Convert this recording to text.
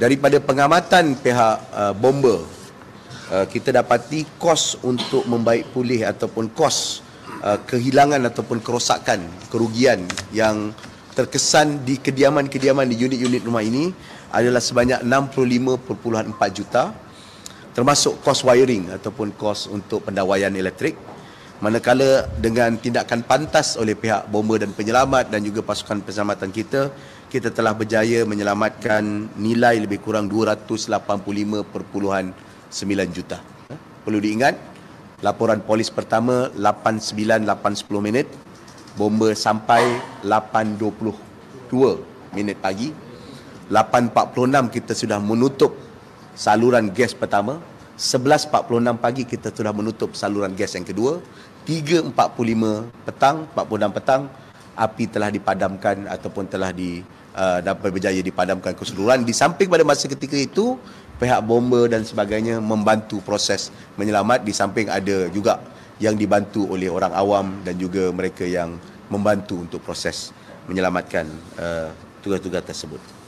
Daripada pengamatan pihak bomber, kita dapati kos untuk membaik pulih ataupun kos kehilangan ataupun kerosakan, kerugian yang terkesan di kediaman-kediaman di unit-unit rumah ini adalah sebanyak 65.4 juta, termasuk kos wiring ataupun kos untuk pendawaian elektrik. Manakala dengan tindakan pantas oleh pihak bomber dan penyelamat dan juga pasukan penyelamatan kita telah berjaya menyelamatkan nilai lebih kurang 285.9 juta. Perlu diingat, laporan polis pertama 8.9, 8.10 minit, bomber sampai 8.22 minit pagi. 8.46 kita sudah menutup saluran gas pertama. 11.46 pagi kita sudah menutup saluran gas yang kedua. 3.46 petang api telah dipadamkan ataupun telah dapat berjaya dipadamkan keseluruhan. Di samping pada masa ketika itu pihak bomber dan sebagainya membantu proses menyelamat, di samping ada juga yang dibantu oleh orang awam dan juga mereka yang membantu untuk proses menyelamatkan tugas-tugas tersebut.